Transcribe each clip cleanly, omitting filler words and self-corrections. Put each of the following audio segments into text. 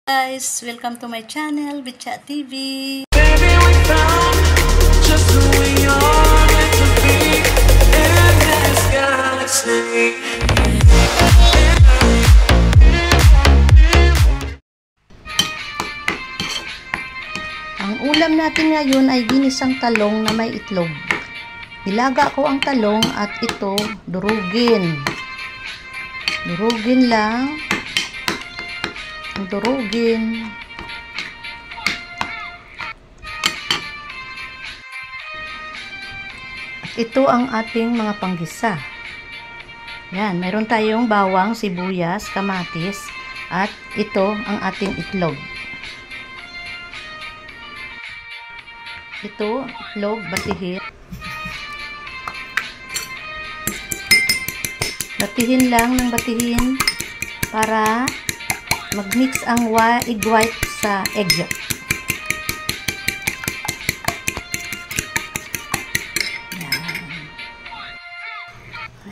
Guys, welcome to my channel, Bitchat TV. Baby, we found just who we are meant to be in this galaxy. Ang ulam natin ngayon ay ginisang talong na may itlog. Nilaga ko ang talong at ito durugin. Durugin lang. Durugin. At ito ang ating mga panggisa. Yan, meron tayong bawang, sibuyas, kamatis, at ito ang ating itlog. Ito, itlog, batihin. Batihin lang ng batihin para mag-mix ang egg white sa egg yolk.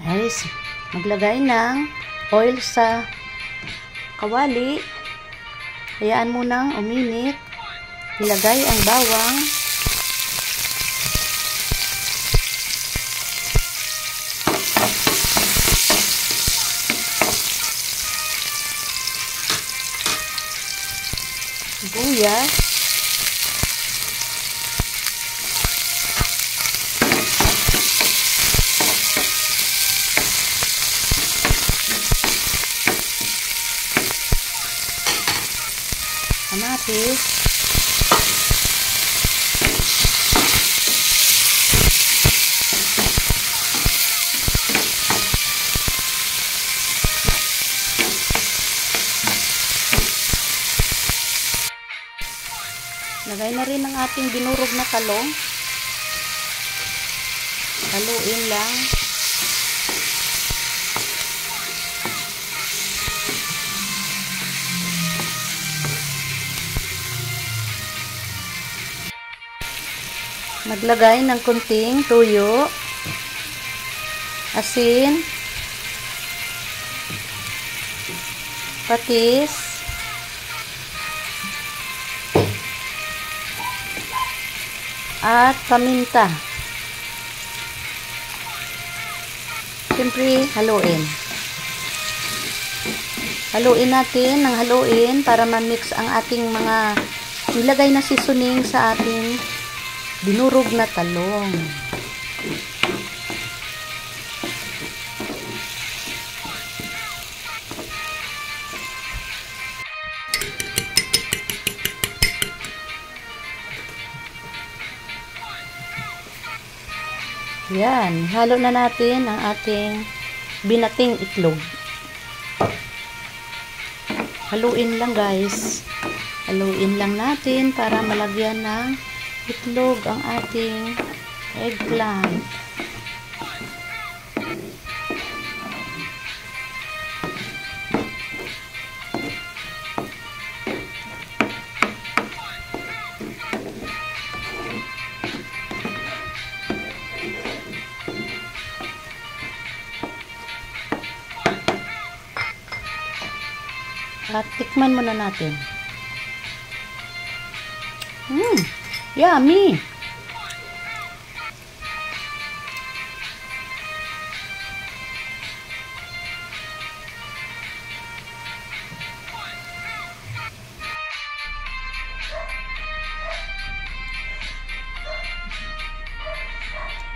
Guys, maglagay ng oil sa kawali. Hayaan mo nang uminit. Ilagay ang bawang. Sibuyas, kamatis, lagay na rin ang ating dinurog na talong. Haluin lang. Maglagay ng kunting tuyo, asin, patis, at paminta. Siyempre, haluin. Haluin natin ng haluin para ma-mix ang ating mga nilagay na seasoning sa ating dinurog na talong. Yan, halo na natin ang ating binating itlog. Haluin lang guys. Haluin lang natin para malagyan ng itlog ang ating eggplant. At tikman muna natin. Yummy!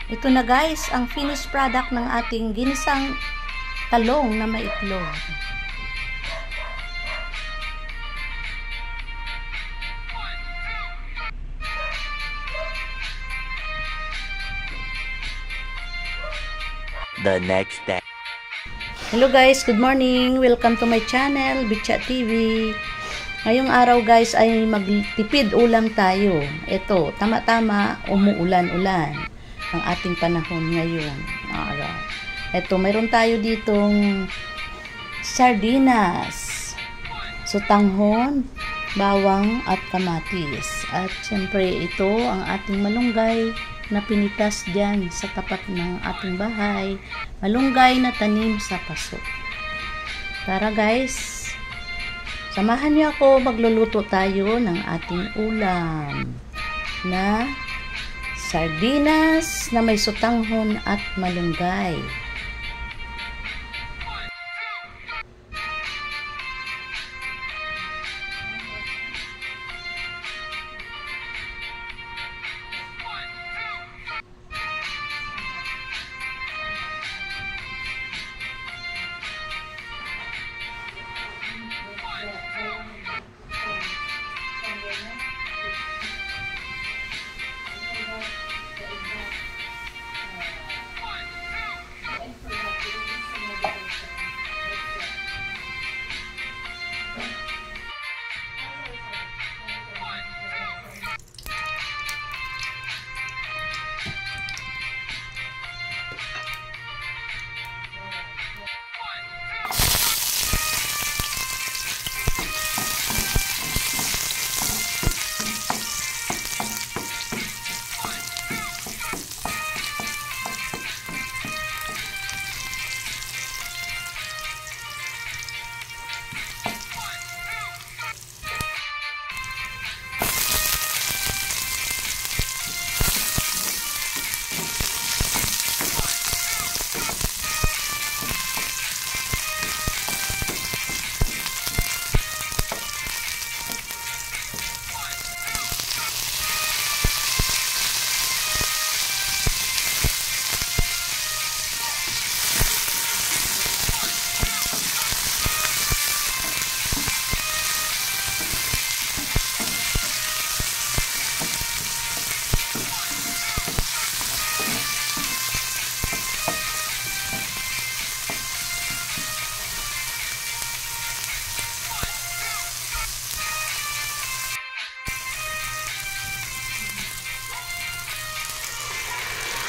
Ito na guys, ang finished product ng ating ginisang talong na may itlog. The next day. Hello guys, good morning. Welcome to my channel, Bitchat TV. Ngayong araw guys ay magtipid ulam tayo. Ito, tama-tama umuulan-ulan ang ating panahon ngayon. Araw. Ito, mayroon tayo ditong sardinas, sutanghon, bawang at kamatis. At syempre ito ang ating malunggay na pinitas dyan sa tapat ng ating bahay. Malunggay na tanim sa paso. Tara guys, Samahan niyo ako, magluluto tayo ng ating ulam na sardinas na may sutanghon at malunggay.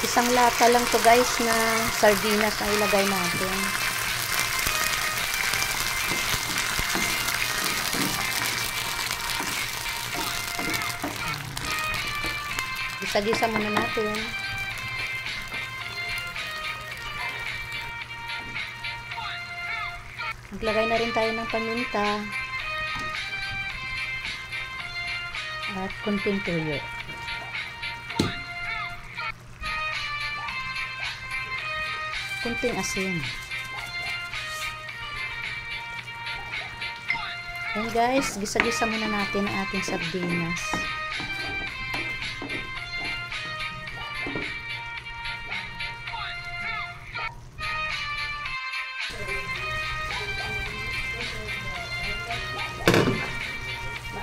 Isang lata lang to guys na sardinas na ilagay natin. Gisa-gisa muna natin. Maglagay na rin tayo ng paminta at kunting tuyo. Kunting asin. Yan guys, gisa-gisa muna natin ang ating sardinas.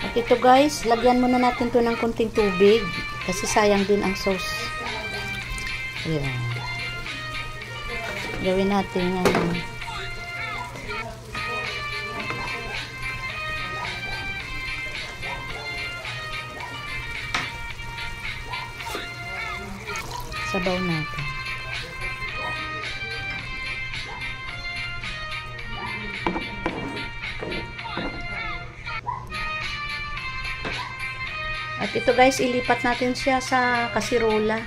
At ito guys, lagyan muna natin to ng kunting tubig kasi sayang din ang sauce. Ayan. Gawin natin yan. Sabaw natin. At ito guys, ilipat natin siya sa kasirola.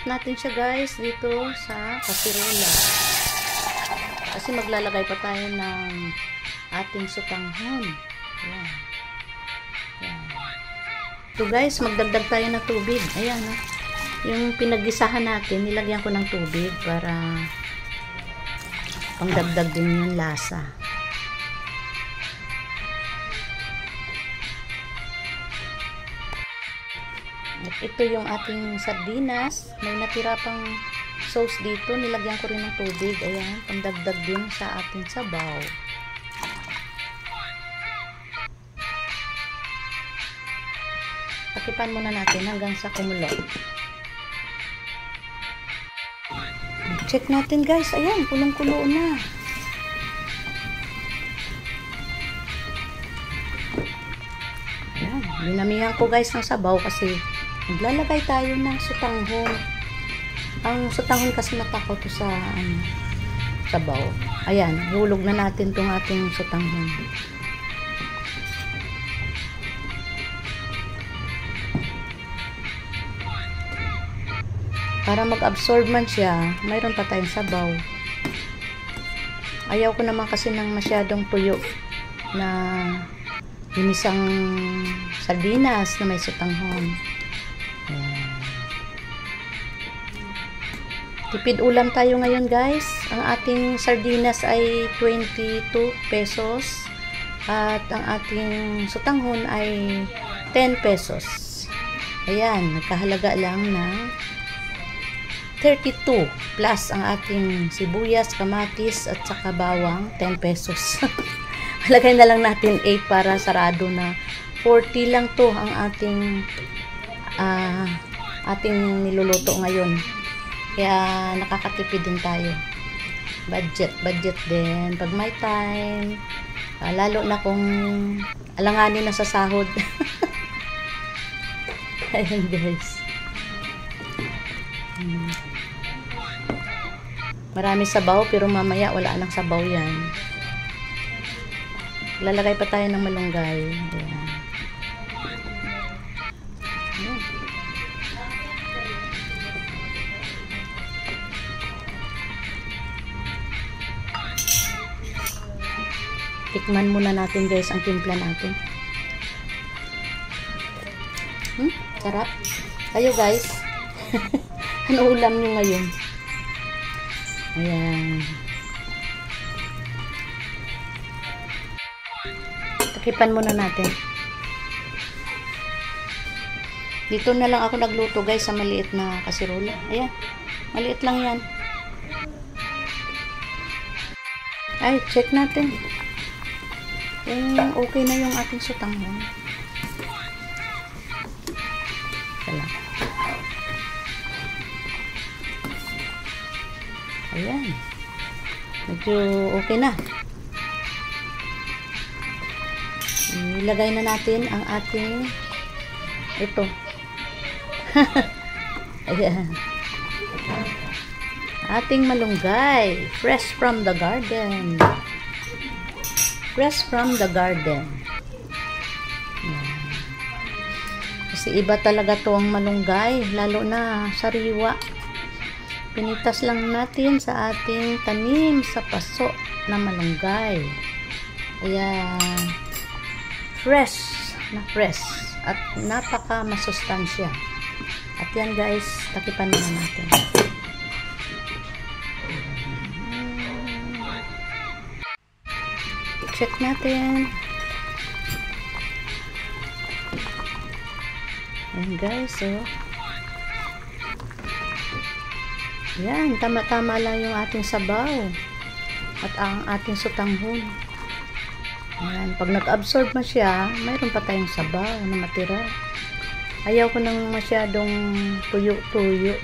Natin siya guys dito sa kasirola kasi maglalagay pa tayo ng ating sutanghon. Ayan. Ayan. Ito guys, magdagdag tayo ng tubig. Ayan, no? Yung pinaggisahan natin, nilagyan ko ng tubig para pangdagdag din yung lasa. At ito yung ating sardinas. May natira pang sauce dito. Nilagyan ko rin ng tubig. Ayan, pandagdag din sa ating sabaw. Takipan muna natin hanggang sa kumulo. Check natin guys. Ayan, kulong-kulo na. Ayan, dinamihan ko guys ng sabaw kasi maglalagay tayo ng sutanghon. Ang sutanghon kasi matakaw to sa sabaw. Ayan, hulog na natin tong ating sutanghon. Para mag-absorb man siya, mayroon pa tayong sabaw. Ayaw ko naman kasi ng masyadong tuyo. na ginisang sardinas na may sutanghon. Ayan. Tipid ulam tayo ngayon guys. Ang ating sardinas ay 22 pesos at ang ating sutanghon ay 10 pesos. Ayan, nagkahalaga lang ng 32 plus ang ating sibuyas, kamatis at saka bawang, 10 pesos. Malagay na lang natin 8 para sarado na. 40 lang to ang ating niluluto ngayon. Kaya nakakatipid din tayo. Budget din pag may time. Lalo na kung alanganin na sa sahod. Ayan guys. Marami sabaw pero mamaya wala nang sabaw yan. Lalagay pa tayo ng malunggay. Ayan. Tikman muna natin guys ang timpla natin. Sarap. Kayo guys. Ano ulam nyo ngayon? Ayan. Takipan muna natin. Dito na lang ako nagluto guys sa maliit na kasirola. Ayan. Maliit lang yan. Ay, check natin. Okay na yung ating sutanghon. Wala. Ayan. Medyo okay na. Ilagay na natin ang ating ito. Ayan. Ating malunggay. Fresh from the garden. Fresh from the garden. Ayan. Kasi iba talaga to ang malunggay. Lalo na sariwa. Pinitas lang natin sa ating tanim sa paso na malunggay. Kaya fresh na fresh. At napaka masustansya. At yan guys, takipan na natin. Check natin. Ayan guys, oh. Ayan, tama-tama lang yung ating sabaw. At ang ating sutanghon. Ayan, pag nag-absorb na siya, mayroon pa tayong sabaw na matira. Ayaw ko nang masyadong tuyo-tuyo.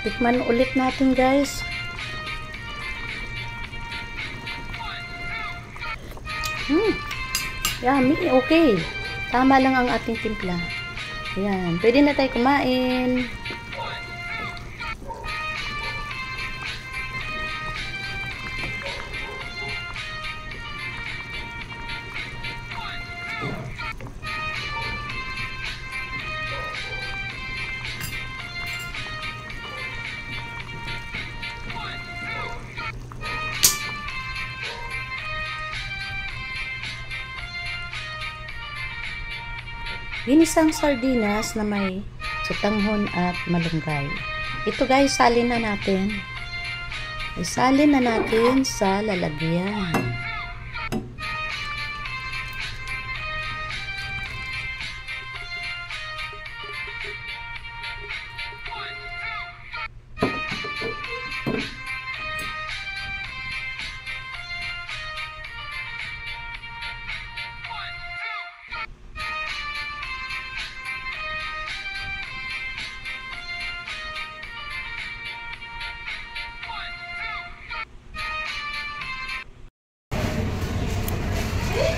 Tikman ulit natin guys. Yummy, okay. Tama lang ang ating timpla. Ayan, pwede na tayo kumain. Ginisang sardinas na may sutanghon at malunggay. Ito guys, salin na natin. Isalin na natin sa lalagyan.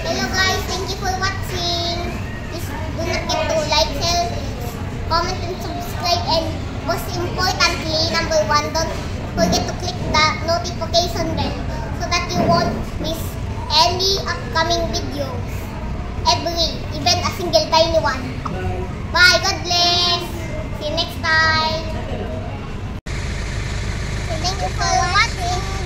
Hello guys, thank you for watching. Please do not forget to like, share, comment and subscribe, and most importantly, number 1, don't forget to click the notification bell so that you won't miss any upcoming videos. Even a single tiny one. Bye, God bless. See you next time. Thank you for watching.